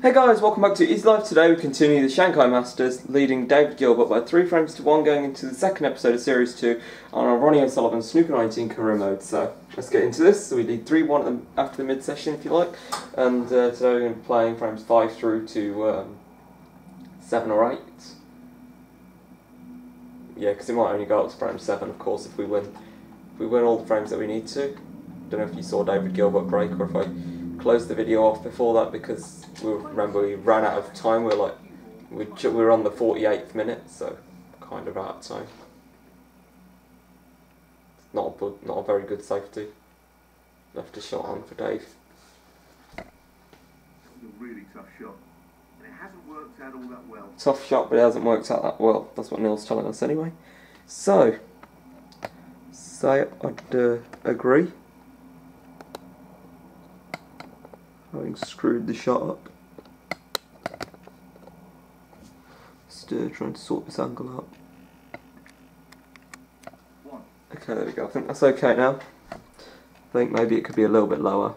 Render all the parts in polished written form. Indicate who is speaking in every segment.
Speaker 1: Hey guys, welcome back to Easy Life. Today we continue the Shanghai Masters, leading David Gilbert by 3 frames to 1, going into the second episode of Series 2 on our Ronnie O'Sullivan Snooker 19 career mode. So let's get into this. So we lead 3-1 after the mid-session, if you like, and today we're going to be playing frames 5 through to 7 or 8. Yeah, because it might only go up to frame 7, of course, if we win. If we win all the frames that we need to. Don't know if you saw David Gilbert break or if I closed the video off before that because remember we ran out of time. We were on the 48th minute, so kind of out of time. Not a very good safety. Left a shot on for Dave.
Speaker 2: A really tough shot, and it hasn't worked out all that well.
Speaker 1: Tough shot, but it hasn't worked out that well. That's what Neil's telling us anyway. So, say I'd agree. Having screwed the shot up. Just trying to sort this angle out. Okay, there we go. I think that's okay now. I think maybe it could be a little bit lower.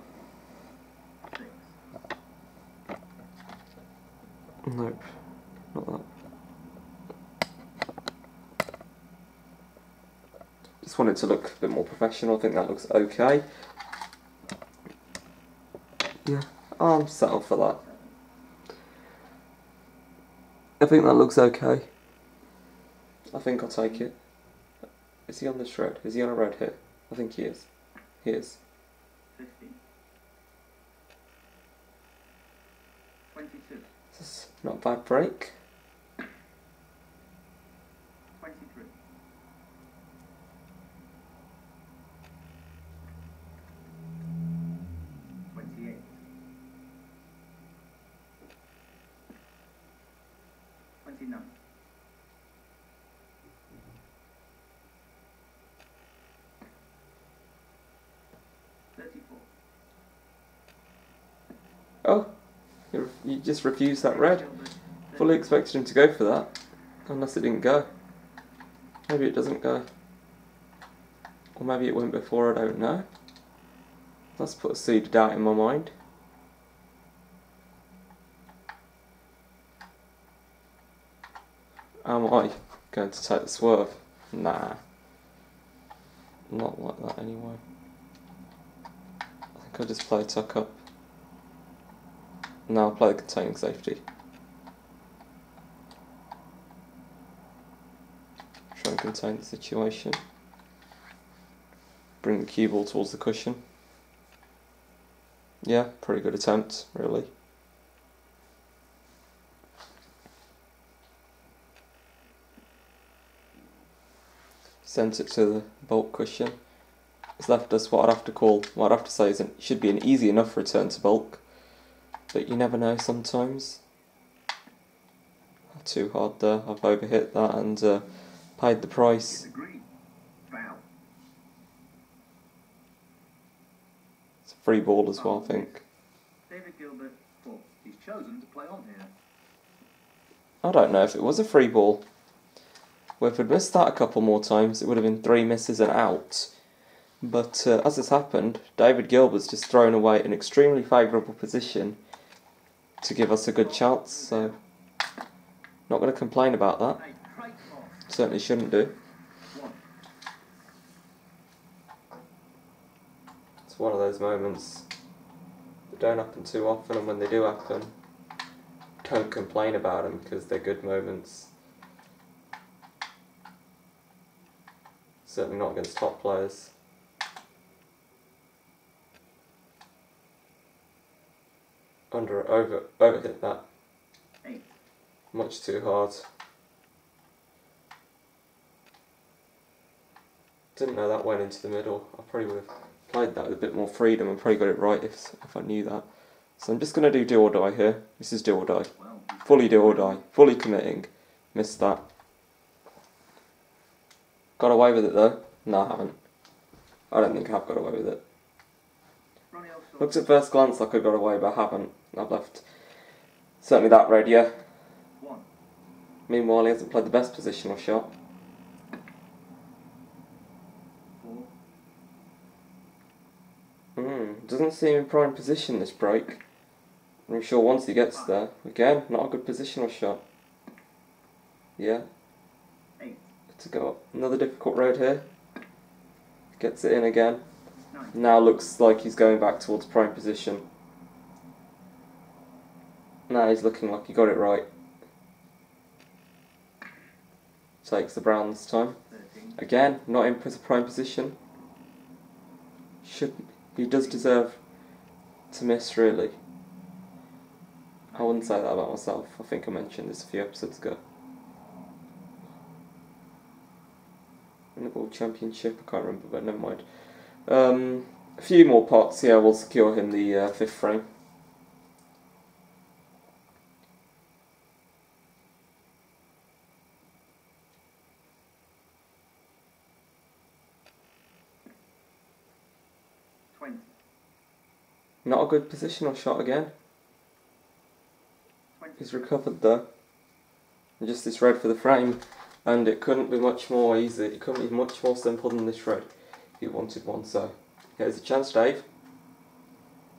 Speaker 1: Nope, not that. Just want it to look a bit more professional. I think that looks okay. Yeah, I'm settled for that. I think that looks okay. I think I'll take it. Is he on this red? Is he on a red here? I think he is. He is.
Speaker 2: 50. 22.
Speaker 1: This is not a bad break.
Speaker 2: 23. 28. 29. 34.
Speaker 1: Oh, you just refused that red. Fully expected him to go for that. Unless it didn't go. Maybe it doesn't go. Or maybe it went before, I don't know. Let's put a seed of doubt in my mind. Am I going to take the swerve? Nah. Not like that anyway. I think I'll just play a tuck up. No, I'll play the containing safety. Try and contain the situation. Bring the cue ball towards the cushion. Yeah, pretty good attempt, really. Sent it to the bulk cushion. It's left us what I'd have to say is it should be an easy enough return to bulk. But you never know sometimes. Too hard there, I've overhit that and paid the price. It's a free ball as well, I think.
Speaker 2: David Gilbert, well, he's chosen to play on here.
Speaker 1: I don't know if it was a free ball. Well, if we'd missed that a couple more times, it would have been 3 misses and out. But as has happened, David Gilbert's just thrown away an extremely favourable position to give us a good chance, so not going to complain about that. Certainly shouldn't do. It's one of those moments that don't happen too often, and when they do happen, don't complain about them because they're good moments. Certainly not against top players. Overhit that. Much too hard. Didn't know that went into the middle. I probably would have played that with a bit more freedom and probably got it right if I knew that. So I'm just going to do or die here. This is do or die. Fully do or die. Fully committing. Missed that. Got away with it though? No, I haven't. I don't think I've got away with it. Looks at first glance like I got away, but I haven't. I've left certainly that red, yeah. Meanwhile, he hasn't played the best positional shot. Doesn't seem in prime position this break. I'm sure once he gets there, again, not a good positional shot. Yeah. To go up. Another difficult road here. Gets it in again. Now looks like he's going back towards prime position. Now he's looking like he got it right. Takes the brown this time. Again, not in prime position. He does deserve to miss, really. I wouldn't say that about myself. I think I mentioned this a few episodes ago. In the World Championship, I can't remember, but never mind. A few more pots, yeah, will secure him the 5th frame. Not a good positional shot again. He's recovered though. And just this red for the frame, and it couldn't be much more easy. It couldn't be much more simple than this red if you wanted one. So here's a chance, Dave.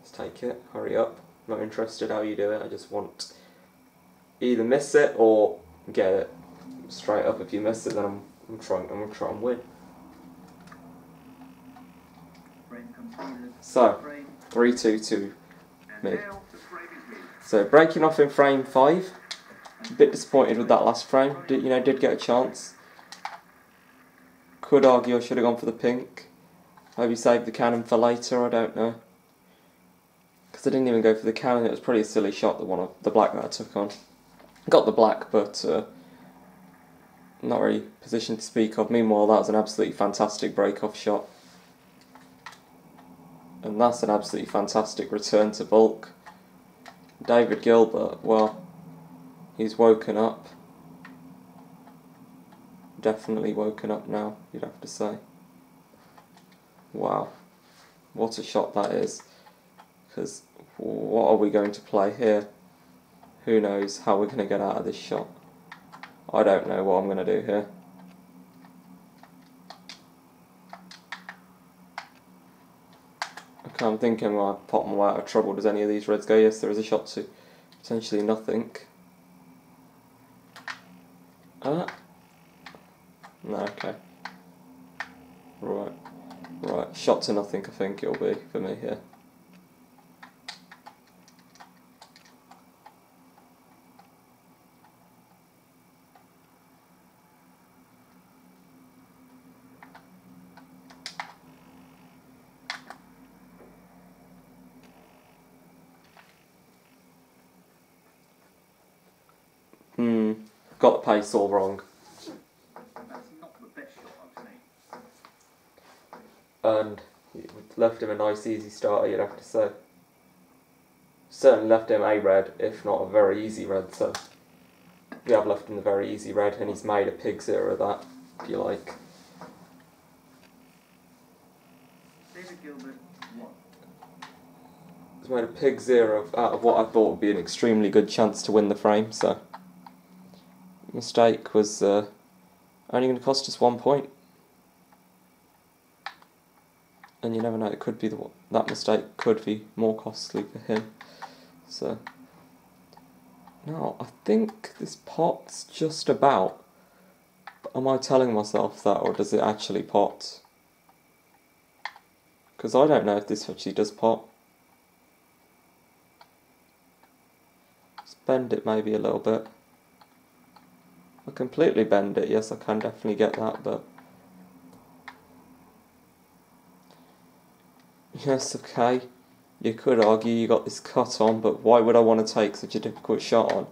Speaker 1: Let's take it. Hurry up. Not interested how you do it. I just want either miss it or get it straight up. If you miss it, then I'm gonna try and win. So 3-2 to me. So breaking off in frame 5. A bit disappointed with that last frame. Did get a chance. Could argue I should have gone for the pink. Maybe saved the cannon for later. I don't know. Because I didn't even go for the cannon. It was pretty a silly shot. The black that I took on. Got the black, but not really positioned to speak of. Meanwhile, that was an absolutely fantastic break-off shot. And that's an absolutely fantastic return to bulk. David Gilbert, well, he's woken up. Definitely woken up now, you'd have to say. Wow, what a shot that is. Because what are we going to play here? Who knows how we're going to get out of this shot. I don't know what I'm going to do here. Okay, I'm thinking, well, I pop my way out of trouble. Does any of these reds go? Yes, there is a shot to potentially nothing. No, okay. Right, shot to nothing I think it'll be for me here. Got the pace all wrong.
Speaker 2: That's not the best shot I've seen.
Speaker 1: And it left him a nice easy starter, you'd have to say. Certainly left him a red, if not a very easy red, so we have left him the very easy red, and he's made a pig zero of that, if you like.
Speaker 2: David Gilbert, 1.
Speaker 1: He's made a pig zero out of what I thought would be an extremely good chance to win the frame, so mistake was only going to cost us 1 point. And you never know, it could be that mistake could be more costly for him. So now I think this pot's just about. Am I telling myself that, or does it actually pot? Because I don't know if this actually does pot. Let's bend it maybe a little bit. I completely bend it, yes I can definitely get that, but yes, okay, you could argue you got this cut on, but why would I want to take such a difficult shot on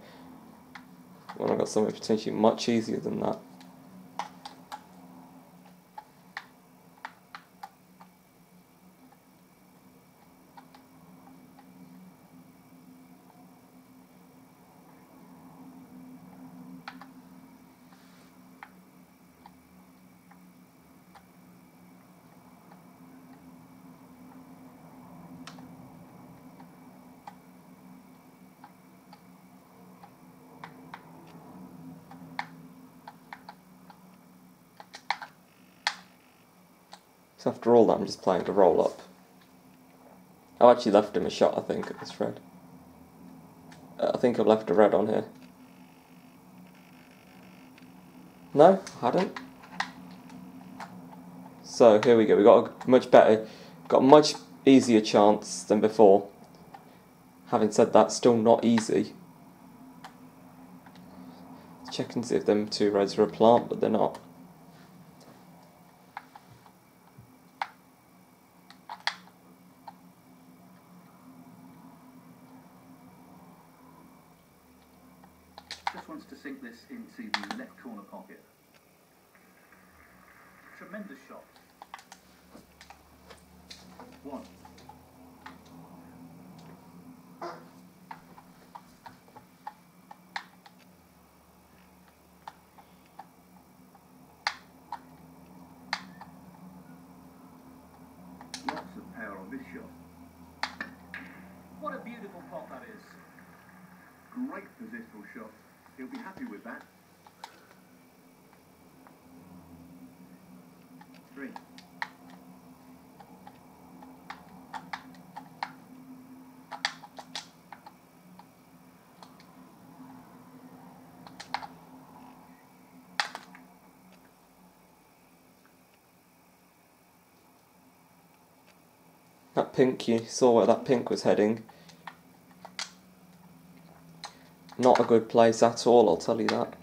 Speaker 1: when I got something potentially much easier than that? So after all that, I'm just playing to roll up. I actually left him a shot, I think, at this red. think I've left a red on here. No, I hadn't. So here we go. We got a much easier chance than before. Having said that, still not easy. Check and see if them two reds are a plant, but they're not.
Speaker 2: Just wants to sink this into the left corner pocket. Tremendous shot. One. Lots of power on this shot. What a beautiful pot that is. Great positional shot. He'll be happy with that. 3.
Speaker 1: That pink, you saw where that pink was heading. Not a good place at all, I'll tell you that.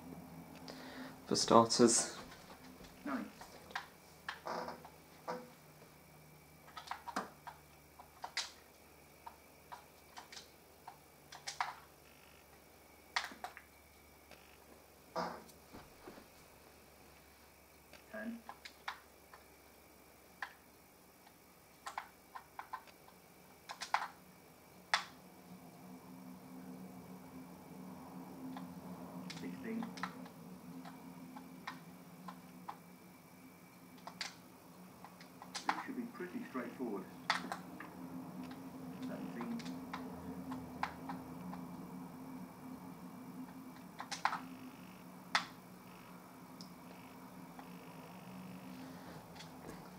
Speaker 1: For starters.
Speaker 2: 9. Ten. 16. This should be pretty straightforward. 17.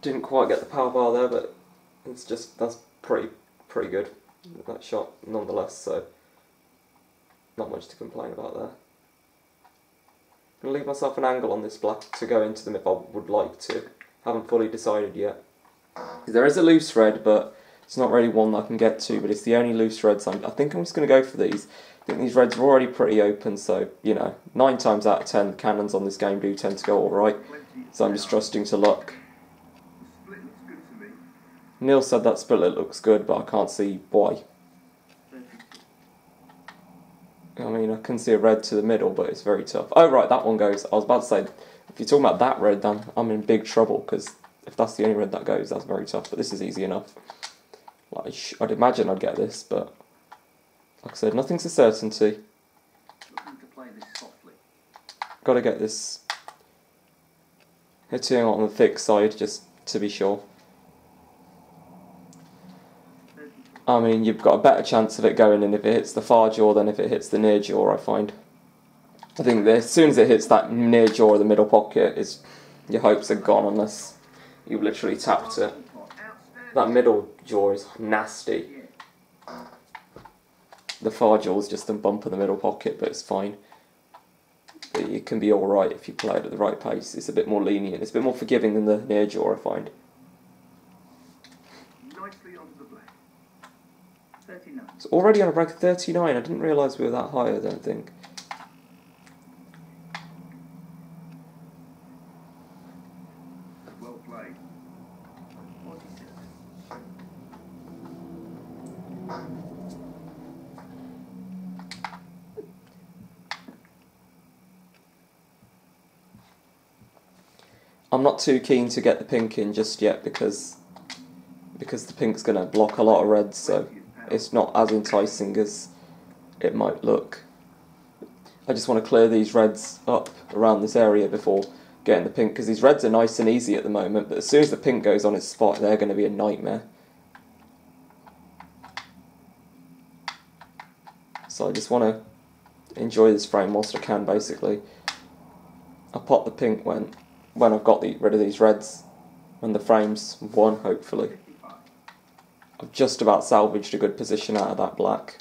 Speaker 1: Didn't quite get the power bar there, but that's pretty good, that shot nonetheless, so not much to complain about there. I'm going to leave myself an angle on this black to go into them if I would like to. Haven't fully decided yet. There is a loose red, but it's not really one that I can get to, but it's the only loose reds. I think I'm just going to go for these. I think these reds are already pretty open, so, you know, 9 times out of 10, the cannons on this game do tend to go alright. So I'm just trusting to luck. Neil said that split looks good, but I can't see why. I mean, I can see a red to the middle, but it's very tough. Oh, right, that one goes. I was about to say, if you're talking about that red, then I'm in big trouble, because if that's the only red that goes, that's very tough. But this is easy enough. Like, I'd imagine I'd get this, but like I said, nothing's a certainty.
Speaker 2: Looking to play this softly.
Speaker 1: Got to get this hitting on the thick side, just to be sure. I mean, you've got a better chance of it going in if it hits the far jaw than if it hits the near jaw, I find. I think that as soon as it hits that near jaw or the middle pocket, your hopes are gone unless you've literally tapped it. That middle jaw is nasty. The far jaw is just a bump in the middle pocket, but it's fine. But it can be alright if you play it at the right pace. It's a bit more lenient, it's a bit more forgiving than the near jaw, I find.
Speaker 2: Nicely onto the black. 39.
Speaker 1: It's already on a rank 39. I didn't realise we were that high, I don't think.
Speaker 2: Well played. 46.
Speaker 1: I'm not too keen to get the pink in just yet because the pink's going to block a lot of reds, so it's not as enticing as it might look. I just want to clear these reds up around this area before getting the pink, because these reds are nice and easy at the moment, but as soon as the pink goes on its spot, they're going to be a nightmare. So I just want to enjoy this frame whilst I can, basically. I'll pop the pink when I've got rid of these reds, when the frame's won, hopefully. I've just about salvaged a good position out of that black,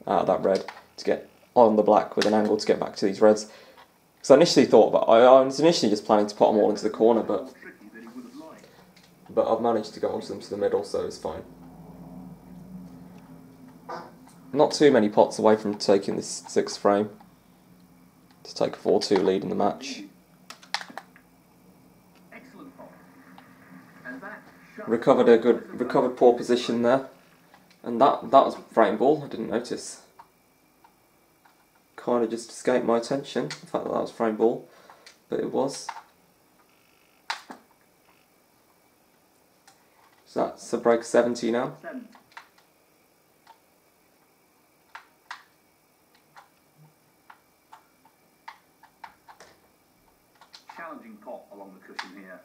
Speaker 1: out of that red. to get on the black with an angle to get back to these reds. Because I initially thought, I was initially just planning to put them all into the corner, but I've managed to get onto them to the middle, so it's fine. Not too many pots away from taking this 6th frame to take a 4-2 lead in the match. Recovered poor position there, and that was frame ball. I didn't notice. Kind of just escaped my attention, the fact that was frame ball, but it was. So that's a break 70 now.
Speaker 2: Challenging pot along the cushion here.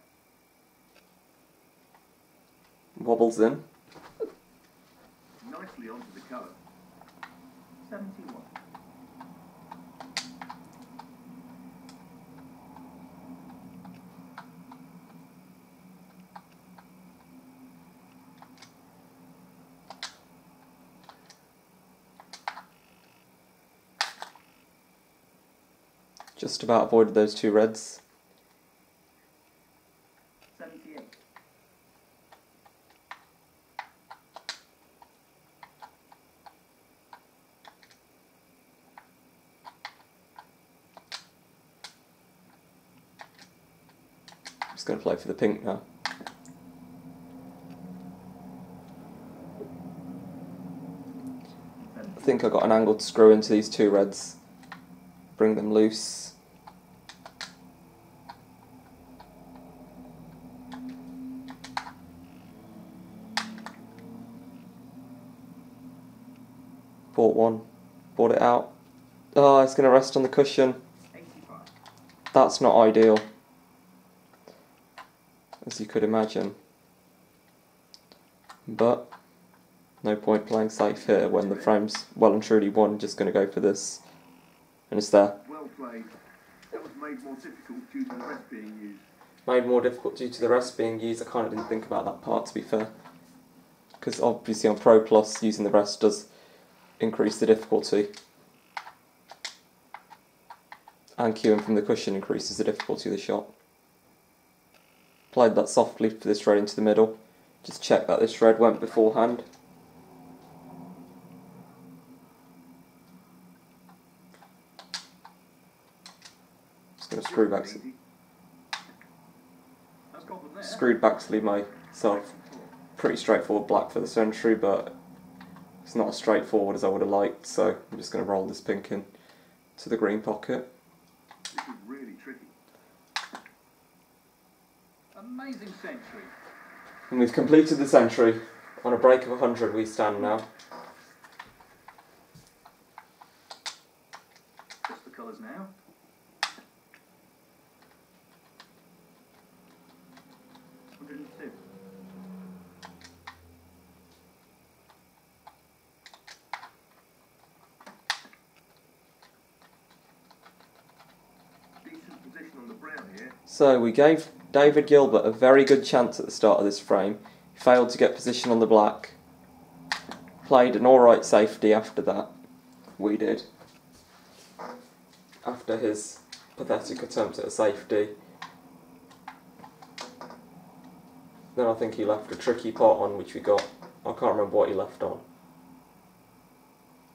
Speaker 1: Wobbles in.
Speaker 2: Nicely onto the colour. 71.
Speaker 1: Just about avoided those 2 reds.
Speaker 2: 78.
Speaker 1: I'm just going to play for the pink now. I think I got an angle to screw into these 2 reds. Bring them loose. Bought one. Bought it out. Oh, it's going to rest on the cushion.
Speaker 2: 85.
Speaker 1: That's not ideal, as you could imagine. But no point playing safe here when the frame's well and truly won. Just going to go for this. And it's there.
Speaker 2: Well played. That was made more difficult due to the rest being used.
Speaker 1: Made more difficult due to the rest being used. I kind of didn't think about that part, to be fair. Because obviously on Pro Plus, using the rest does increase the difficulty. And queuing from the cushion increases the difficulty of the shot. Played that softly for this red into the middle. Just check that this red went beforehand. Just going to screwed back to leave myself pretty straightforward black for the century, but it's not as straightforward as I would have liked, so I'm just going to roll this pink in to the green pocket.
Speaker 2: This is really tricky. Amazing century.
Speaker 1: And we've completed the century. On a break of 100 we stand now.
Speaker 2: Just the colours now.
Speaker 1: So we gave David Gilbert a very good chance at the start of this frame. He failed to get position on the black. Played an alright safety after that. We did. After his pathetic attempt at a safety. Then I think he left a tricky pot on which we got. I can't remember what he left on.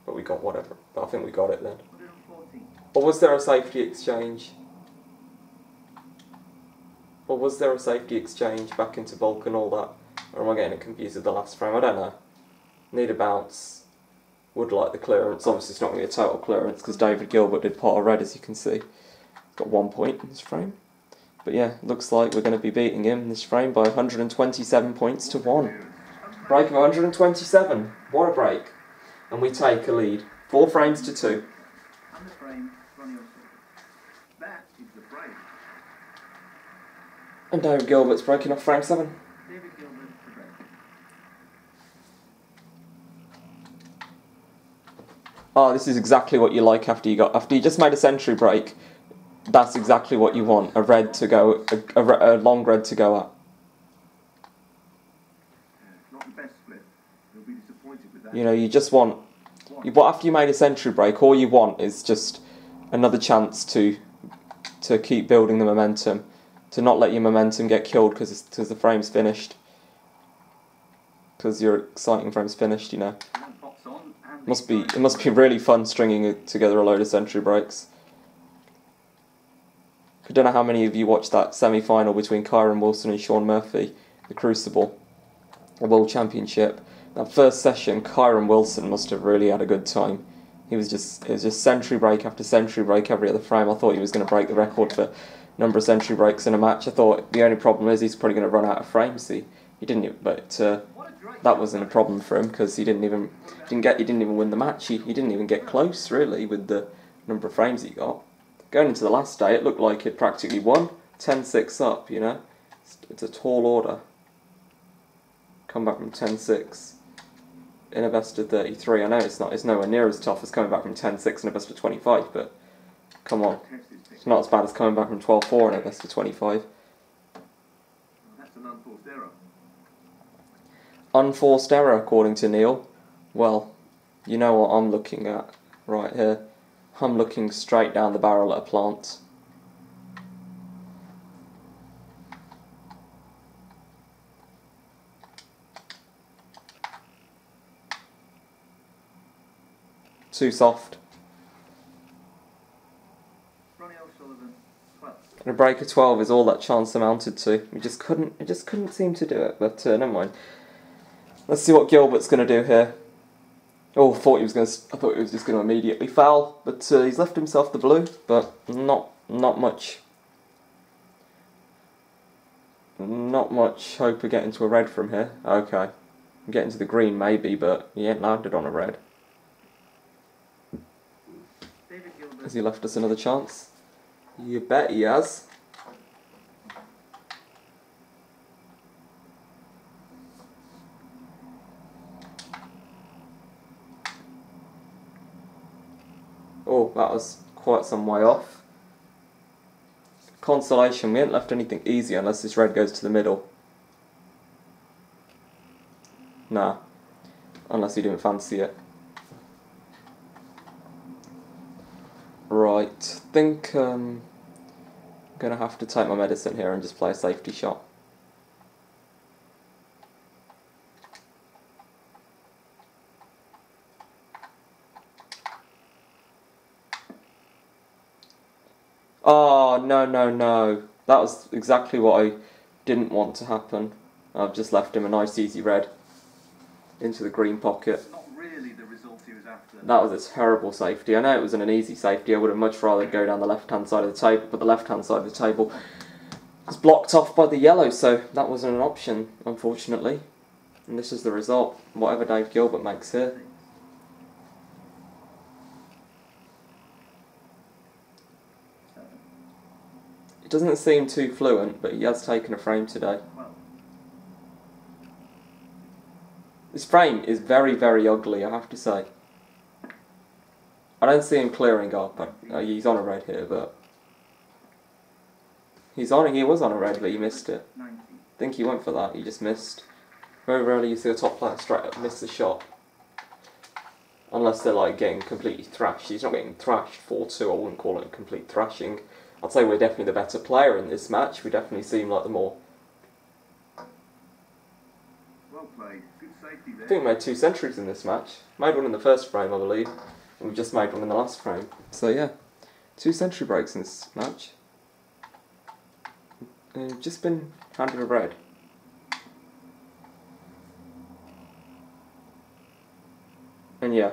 Speaker 1: But we got whatever. But I think we got it then. Or was there a safety exchange? Or was there a safety exchange back into bulk and all that? Or am I getting it confused with the last frame? I don't know. Need a bounce. Would like the clearance. Obviously it's not going to be a total clearance because David Gilbert did pot of red, as you can see. Got 1 point in this frame. But yeah, looks like we're going to be beating him in this frame by 127 points to 1. Break of 127. What a break. And we take a lead. 4 frames to 2.
Speaker 2: And the frame, Ronnie O'Sullivan. That is the frame.
Speaker 1: And David Gilbert's breaking off frame 7.
Speaker 2: David Gilbert to break.
Speaker 1: Oh, this is exactly what you like after you just made a century break. That's exactly what you want. A red to go, a long red to go at.
Speaker 2: Not the best split. You'll be disappointed with that.
Speaker 1: You know, you just want After you made a century break, all you want is just another chance to keep building the momentum, to not let your momentum get killed because the frame's finished, because your exciting frame's finished. You know, it must be really fun stringing together a load of century breaks. I don't know how many of you watched that semi-final between Kyron Wilson and Shaun Murphy, the Crucible, the World Championship. That first session, Kyron Wilson must have really had a good time. It was just century break after century break every other frame. I thought he was going to break the record for number of century breaks in a match. I thought the only problem is he's probably going to run out of frames. He didn't, but that wasn't a problem for him because he didn't even win the match. He didn't even get close really with the number of frames he got. Going into the last day, it looked like he'd practically won 10-6 up. You know, it's a tall order. Come back from 10-6 in a best of 33. I know it's nowhere near as tough as coming back from 10-6 in a best of 25, but come on, it's not as bad as coming back from 12-4 in a best of 25.
Speaker 2: That's an unforced error.
Speaker 1: Unforced error, according to Neil. Well, you know what I'm looking at right here. I'm looking straight down the barrel at a plant. Too soft.
Speaker 2: Ronnie O'Sullivan, 12.
Speaker 1: A break of 12 is all that chance amounted to. It just couldn't seem to do it. But never mind. Let's see what Gilbert's going to do here. Oh, I thought he was just going to immediately foul, but he's left himself the blue, but not much. Not much hope of getting to a red from here. Okay, getting to the green maybe, but he ain't landed on a red.
Speaker 2: David Gilbert.
Speaker 1: Has he left us another chance? You bet he has. Oh, that was quite some way off. Consolation, we ain't left anything easy unless this red goes to the middle. Nah, unless he didn't fancy it. Right, think I'm gonna have to take my medicine here and just play a safety shot. Oh, no. That was exactly what I didn't want to happen. I've just left him a nice easy red into the green pocket.
Speaker 2: Not really the result he was after.
Speaker 1: That was a terrible safety. I know it wasn't an easy safety. I would have much rather go down the left-hand side of the table, but the left-hand side of the table was blocked off by the yellow, so that wasn't an option, unfortunately. And this is the result, whatever Dave Gilbert makes here. It doesn't seem too fluent, but he has taken a frame today. This frame is very, very ugly, I have to say. I don't see him clearing up. He's on a red here, but he was on a red, but he missed it. I think he went for that. He just missed. Very rarely you see a top player straight up miss the shot, unless they're like getting completely thrashed. He's not getting thrashed 4-2. I wouldn't call it a complete thrashing. I'd say we're definitely the better player in this match. We definitely seem like the more.
Speaker 2: Well played. Good safety there.
Speaker 1: I think we made 2 centuries in this match. Made one in the first frame, I believe, and we just made one in the last frame. So yeah, 2 century breaks in this match. And we've just been handed a red. And yeah,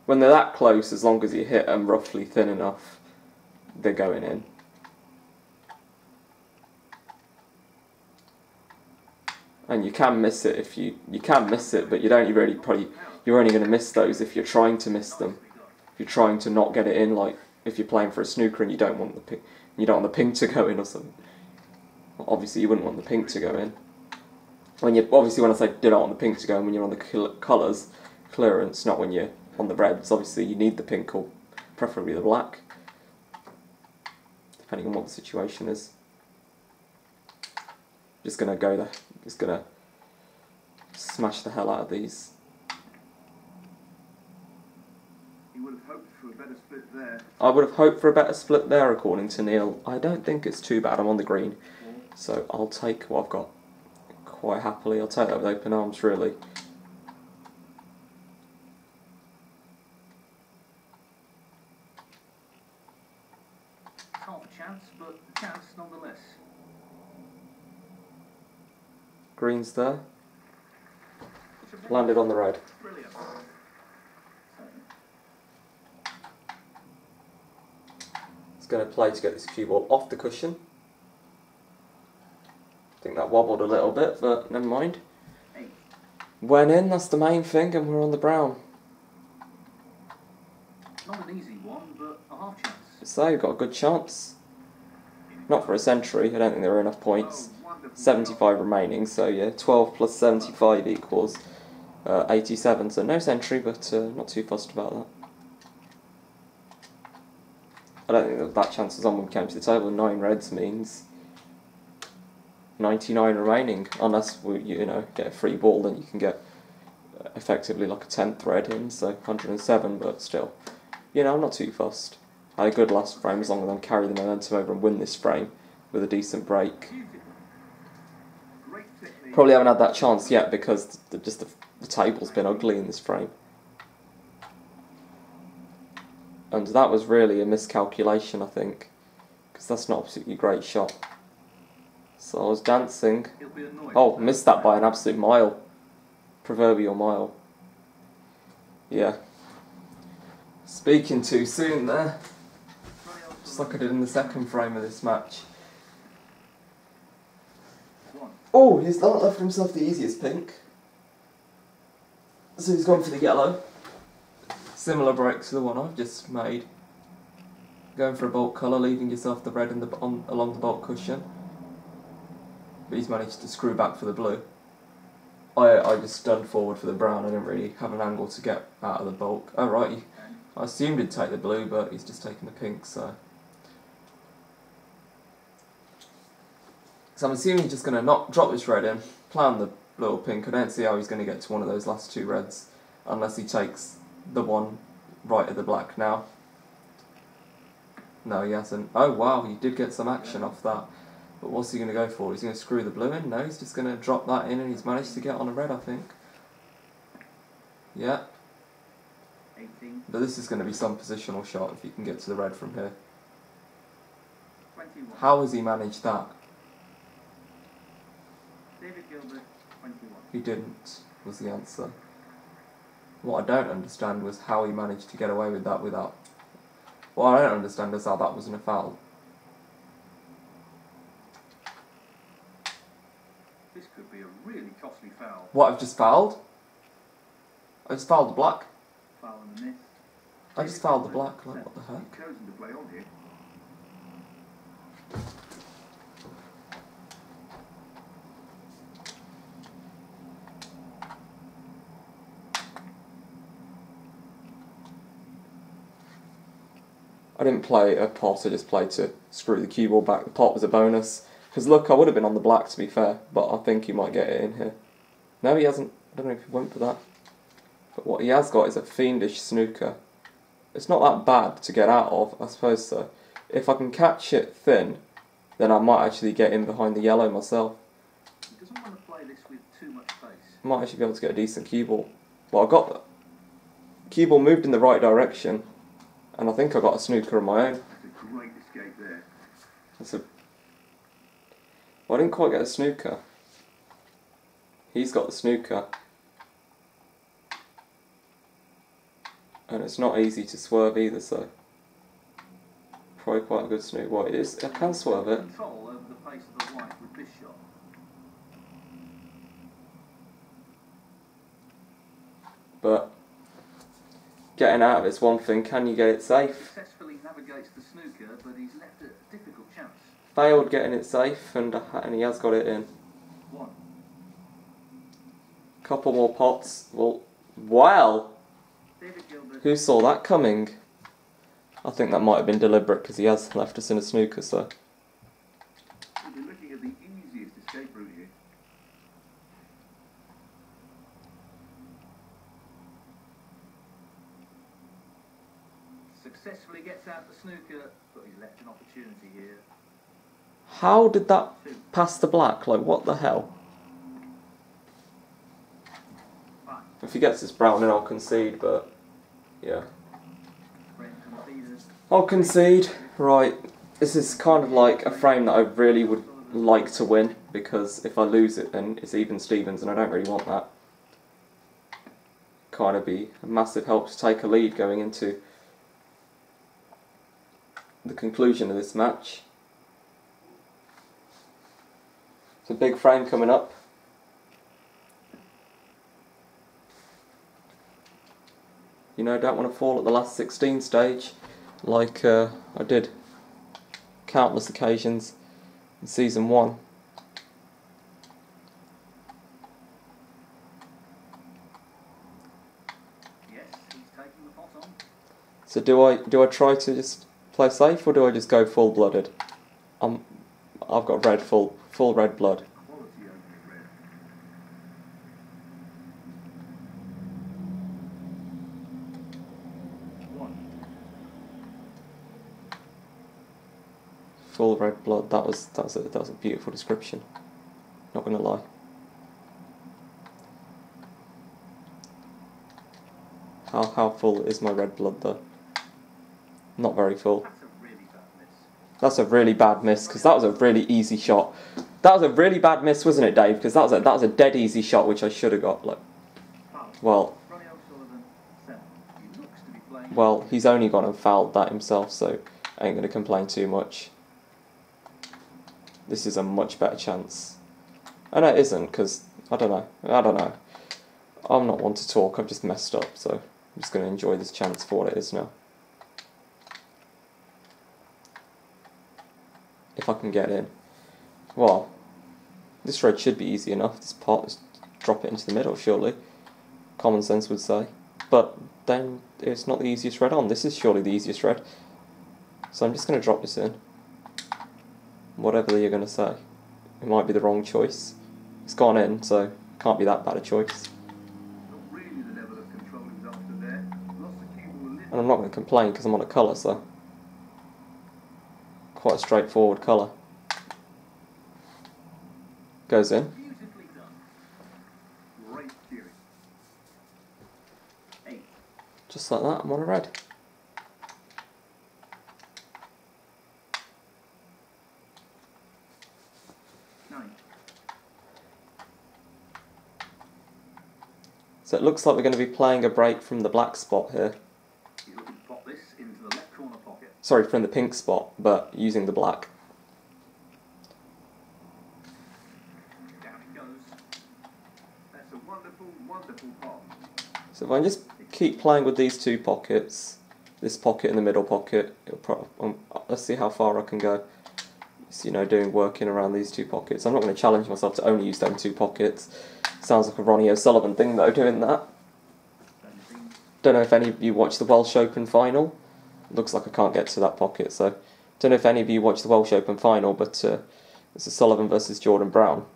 Speaker 1: when they're that close, as long as you hit them roughly thin enough, they're going in. And you can miss it if you can miss it, but you're only going to miss those if you're trying to miss them. If you're trying to not get it in, like if you're playing for a snooker and you don't want the pink to go in or something. Well, obviously, you wouldn't want the pink to go in. When I say you don't want the pink to go in, when you're on the colours clearance, not when you're on the reds. Obviously, you need the pink or preferably the black, depending on what the situation is. Just gonna go there. Just gonna smash the hell out of these.
Speaker 2: have hoped for a better split there.
Speaker 1: I would have hoped for a better split there, according to Neil. I don't think it's too bad. I'm on the green, so I'll take what I've got quite happily. I'll take that with open arms, really.
Speaker 2: Half a chance, but a chance nonetheless.
Speaker 1: Green's there. Landed on the red.
Speaker 2: Brilliant.
Speaker 1: It's going to play to get this cue ball off the cushion. I think that wobbled a little bit, but never mind. Went in, that's the main thing, and we're on the brown.
Speaker 2: Not an easy one, but a half chance.
Speaker 1: So you've got a good chance. Not for a century, I don't think there are enough points. 75 remaining, so yeah, 12 plus 75 equals 87, so no century, but not too fussed about that. I don't think that chance was on when we came to the table. 9 reds means 99 remaining, unless we, you know, get a free ball, then you can get effectively like a 10th red in, so 107, but still, you know, I'm not too fussed. I had a good last frame as long as I can carry the momentum over and win this frame with a decent break. Probably haven't had that chance yet because the table's been ugly in this frame. And that was really a miscalculation, I think, because that's not a particularly great shot. So I was dancing. Oh, missed that by an absolute mile. Proverbial mile. Yeah. Speaking too soon there. Just like I did in the second frame of this match. Oh, he's not left himself the easiest pink. So he's gone for the yellow. Similar break to the one I've just made. Going for a bulk colour, leaving yourself the red in along the bulk cushion. But he's managed to screw back for the blue. I just stunned forward for the brown. I didn't really have an angle to get out of the bulk. Oh right, I assumed he'd take the blue, but he's just taking the pink, so... So I'm assuming he's just going to not drop this red in, play on the blue or pink. I don't see how he's going to get to one of those last 2 reds, unless he takes the one right of the black now. No, he hasn't. Oh wow, he did get some action off that. But what's he going to go for? He's going to screw the blue in? No, he's just going to drop that in, and he's managed to get on a red, I think. Yeah. But this is going to be some positional shot if he can get to the red from here. How has he managed that?
Speaker 2: David Gilbert, 21.
Speaker 1: He didn't, was the answer. What I don't understand was how he managed to get away with that without... What I don't understand is how that wasn't a foul.
Speaker 2: This could be a really costly foul.
Speaker 1: What, I've just fouled? I just fouled the black?
Speaker 2: Foul and a miss.
Speaker 1: I just fouled the black, like what the heck?
Speaker 2: He's chosen to play on here.
Speaker 1: I didn't play a pot, I just played to screw the cue ball back. The pot was a bonus. Because look, I would have been on the black to be fair, but I think he might get it in here. No, he hasn't. I don't know if he went for that. But what he has got is a fiendish snooker. It's not that bad to get out of, I suppose so. If I can catch it thin, then I might actually get in behind the yellow myself.
Speaker 2: He doesn't want to play this with too much space.
Speaker 1: I might actually be able to get a decent cue ball. Well, I got the cue ball moved in the right direction. And I think I got a snooker of my own.
Speaker 2: That's a great escape there.
Speaker 1: Well, I didn't quite get a snooker. He's got the snooker. And it's not easy to swerve either, so... Probably quite a good snooker. Well, it is. I can swerve it.
Speaker 2: Control over the pace of the white with this shot.
Speaker 1: But... Getting out of it's one thing, can you get it safe?
Speaker 2: Successfully navigates the snooker, but he's left a difficult chance.
Speaker 1: Failed getting it safe, and he has got it in.
Speaker 2: 1.
Speaker 1: Couple more pots. Well,
Speaker 2: David Gilbert.
Speaker 1: Who saw that coming? I think that might have been deliberate because he has left us in a snooker, so...
Speaker 2: We'll be looking at the easiest escape route here. gets out the snooker, but he's left an opportunity here.
Speaker 1: How did that pass the black? Like, what the hell? If he gets this brown, then I'll concede, but yeah. I'll concede. Right, this is kind of like a frame that I really would like to win, because if I lose it, then it's even Stevens, and I don't really want that. Kind of be a massive help to take a lead going into the conclusion of this match. It's a big frame coming up. You know, don't want to fall at the last 16 stage like I did countless occasions in season 1.
Speaker 2: Yes, he's taking the pot on.
Speaker 1: So do I try to just play safe, or do I just go full blooded? I've got red, full red blood. Full red blood. That was a beautiful description. Not gonna lie. How full is my red blood though? Not very full. That's a really bad miss, because that was a really easy shot. That was a really bad miss, wasn't it, Dave? Because that was a dead easy shot, which I should have got. Like, well, he's only gone and fouled that himself, so I ain't gonna complain too much. This is a much better chance. And it isn't, because I don't know. I'm not one to talk. I've just messed up, so I'm just gonna enjoy this chance for what it is now. If I can get in. Well, this red should be easy enough. This pot, just drop it into the middle, surely. Common sense would say. But then it's not the easiest red on. This is surely the easiest red. So I'm just going to drop this in. Whatever you're going to say. It might be the wrong choice. It's gone in, so can't be that bad a choice. And I'm not going to complain because I'm on a colour, so quite a straightforward colour. Goes in. Just like that, I'm on a red. So it looks like we're going to be playing a break from the black spot here.
Speaker 2: He's looking to pop this into the left corner pocket.
Speaker 1: Sorry, from the pink spot, but using the black.
Speaker 2: Down it goes. That's a wonderful, wonderful pop.
Speaker 1: So if I just keep playing with these two pockets, this pocket and the middle pocket, let's see how far I can go. Just, you know, working around these two pockets. I'm not going to challenge myself to only use them two pockets. Sounds like a Ronnie O'Sullivan thing though, doing that. Don't know if any of you watched the Welsh Open final. Looks like I can't get to that pocket, so don't know if any of you watched the Welsh Open final, but it's O'Sullivan versus Jordan Brown.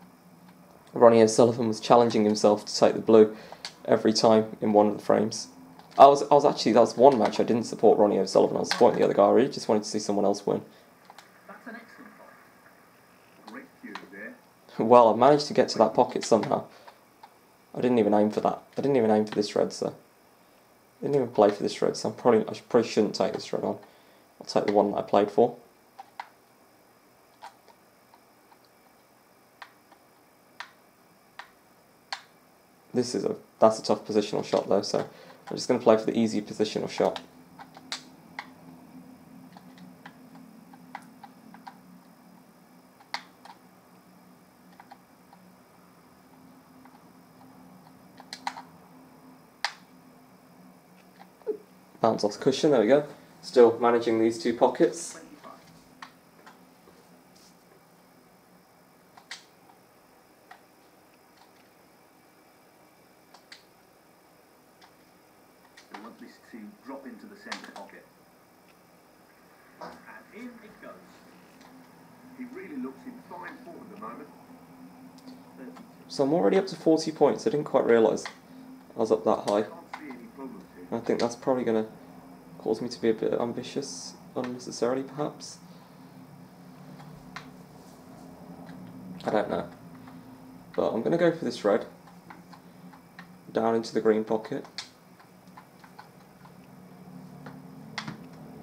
Speaker 1: Ronnie O'Sullivan was challenging himself to take the blue every time in one of the frames. I was actually, that was one match I didn't support Ronnie O'Sullivan. I was supporting the other guy. I really just wanted to see someone else win.
Speaker 2: That's an excellent pop. Great cue there.
Speaker 1: Well, I managed to get to that pocket somehow. I didn't even aim for that. I didn't even aim for this red, so I didn't even play for this red. So I probably shouldn't take this red on. I'll take the one that I played for. That's a tough positional shot though, so I'm just going to play for the easy positional shot. Bounce off the cushion, there we go. Still managing these two pockets.
Speaker 2: I want this to drop into the centre pocket. And in it goes. He really looks in fine form at the moment.
Speaker 1: So I'm already up to 40 points. I didn't quite realise I was up that high.
Speaker 2: Can't see any problems here.
Speaker 1: I think that's probably going to caused me to be a bit ambitious, unnecessarily perhaps. I don't know. But I'm going to go for this red. Down into the green pocket. I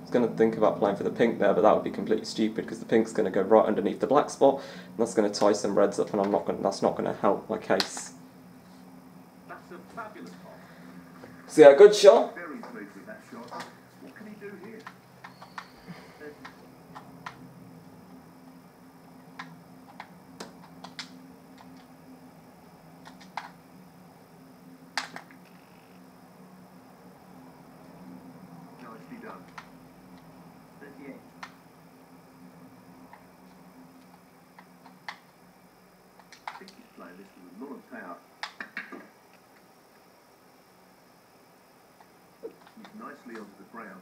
Speaker 1: was going to think about playing for the pink there, but that would be completely stupid because the pink's going to go right underneath the black spot, and that's going to tie some reds up, and that's not going to help my case.
Speaker 2: That's a fabulous pot.
Speaker 1: So yeah, good shot.
Speaker 2: Very pleased with that shot. What can he do here? Nicely done. 38. I think he's playing this with a lot of power. He's nicely onto the ground.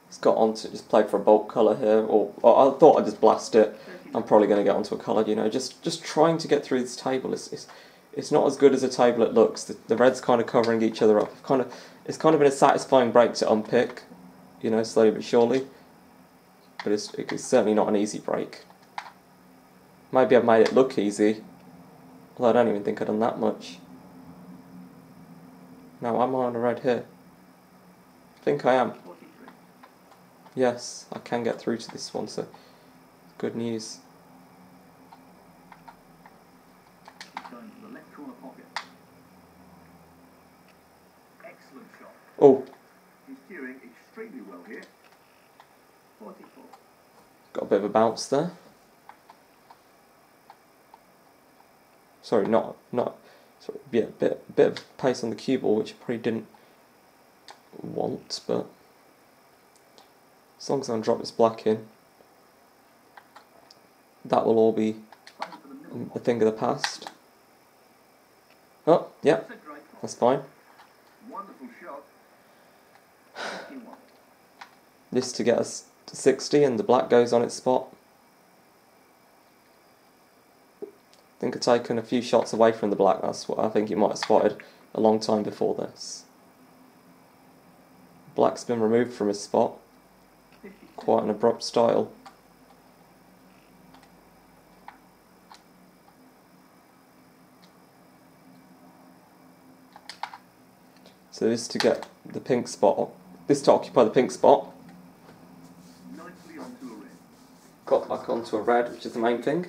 Speaker 1: It's got onto, just played for a bulk colour here, or I thought I'd just blast it. I'm probably going to get onto a colour, you know, just trying to get through this table. It's not as good as a table it looks. The red's kind of covering each other up. It's kind of been a satisfying break to unpick, you know, slowly but surely. But it's certainly not an easy break. Maybe I've made it look easy, although I don't even think I've done that much. Now, am I on a red here? I think I am. Yes, I can get through to this one, so good news.
Speaker 2: Going to the left corner pocket. Excellent shot.
Speaker 1: Oh,
Speaker 2: He's cueing extremely well here. 44.
Speaker 1: got a bit of a bounce there. Sorry, not. Sorry, yeah, bit of pace on the cue ball, which I probably didn't want, but as long as I can drop this black in, that will all be a thing of the past. Oh, yeah, that's fine.
Speaker 2: Wonderful shot. 51.
Speaker 1: This to get us to 60, and the black goes on its spot. I think I've taken a few shots away from the black. That's what I think you might have spotted a long time before this. Black's been removed from his spot. Quite an abrupt style. So this to get the pink spot. This to occupy the pink spot.
Speaker 2: Nicely onto a red.
Speaker 1: Got back onto a red, which is the main thing.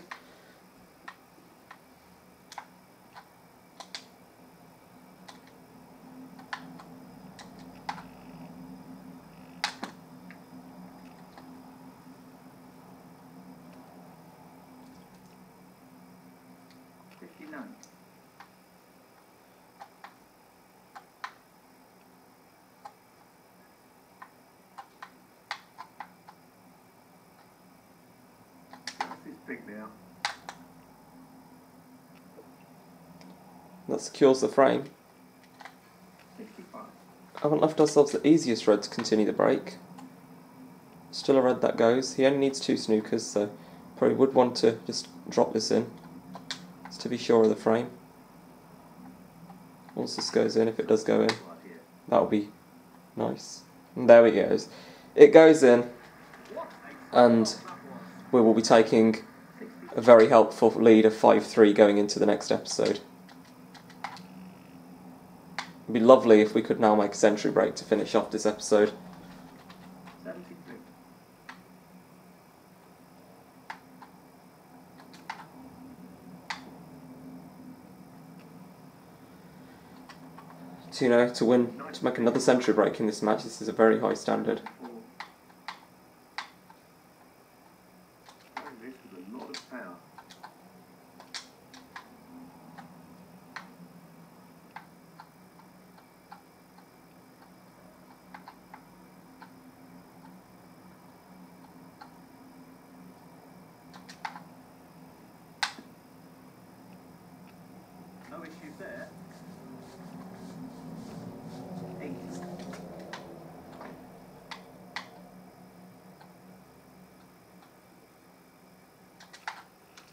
Speaker 2: Big now.
Speaker 1: That secures the frame.
Speaker 2: 65.
Speaker 1: Haven't left ourselves the easiest red to continue the break. Still a red that goes. He only needs 2 snookers, so probably would want to just drop this in, just to be sure of the frame. Once this goes in, if it does go in, that'll be nice. And there it goes. It goes in, and we will be taking a very helpful lead of 5-3 going into the next episode. It'd be lovely if we could now make a century break to finish off this episode.
Speaker 2: 73.
Speaker 1: You know, to win, to make another century break in this match, this is a very high standard.
Speaker 2: This with a lot of power. No issues there. 8.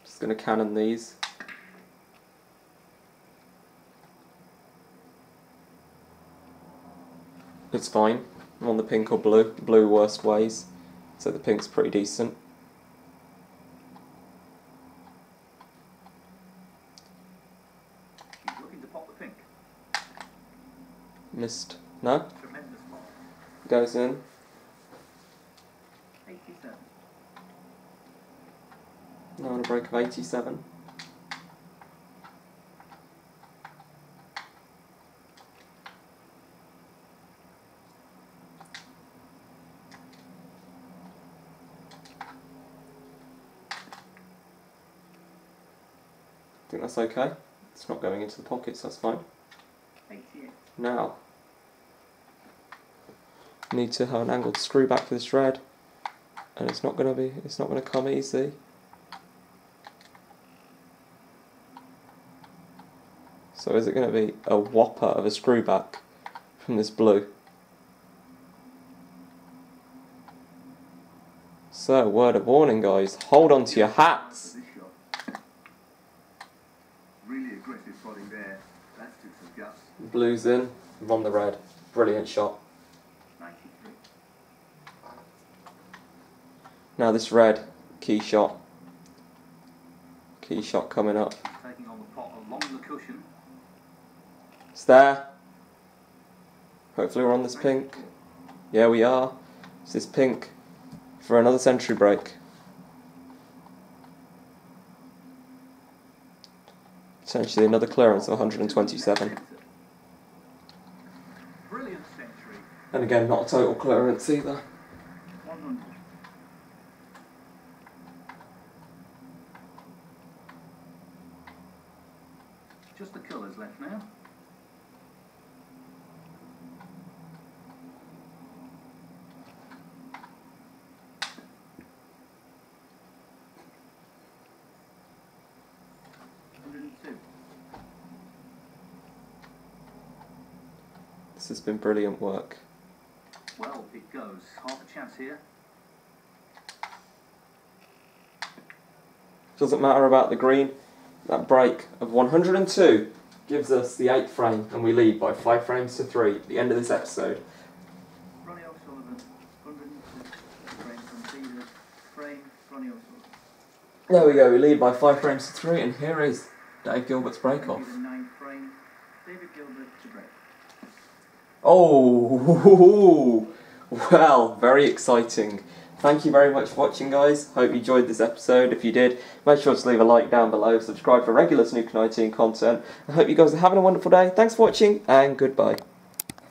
Speaker 1: Just going to cannon these. It's fine. I'm on the pink or blue. Blue worst ways. So the pink's pretty decent.
Speaker 2: He's looking to pop the pink.
Speaker 1: Missed. No?
Speaker 2: Tremendous ball.
Speaker 1: Goes in.
Speaker 2: 87.
Speaker 1: Now on a break of 87. I think that's okay. It's not going into the pockets, that's fine.
Speaker 2: 88.
Speaker 1: Now, need to have an angled screw back for this red, and it's not going to come easy. So is it going to be a whopper of a screw back from this blue? So, word of warning, guys, hold on to your hats.
Speaker 2: This shot. Really aggressive prodding there. That took some guts.
Speaker 1: Blue's in, on the red. Brilliant shot.
Speaker 2: 93.
Speaker 1: Now this red, key shot. Key shot coming up.
Speaker 2: Taking on the pot along the cushion.
Speaker 1: It's there. Hopefully we're on this pink. Yeah, we are. It's this pink for another century break. Essentially another clearance of 127.
Speaker 2: Brilliant century.
Speaker 1: And again, not a total clearance either.
Speaker 2: 100. Just the colours left now.
Speaker 1: This has been brilliant work.
Speaker 2: Well, it goes. Half a chance here.
Speaker 1: Doesn't matter about the green. That break of 102 gives us the 8th frame, and we lead by 5 frames to 3 at the end of this episode.
Speaker 2: Ronnie O'Sullivan, 102. Frame conceded. Frame, Ronnie O'Sullivan.
Speaker 1: There we go, we lead by 5 frames to 3, and here is Dave Gilbert's break off.
Speaker 2: 9 frame. David Gilbert to break.
Speaker 1: Oh, well, very exciting. Thank you very much for watching, guys. Hope you enjoyed this episode. If you did, make sure to leave a like down below, subscribe for regular Snooker 19 content. I hope you guys are having a wonderful day. Thanks for watching, and goodbye.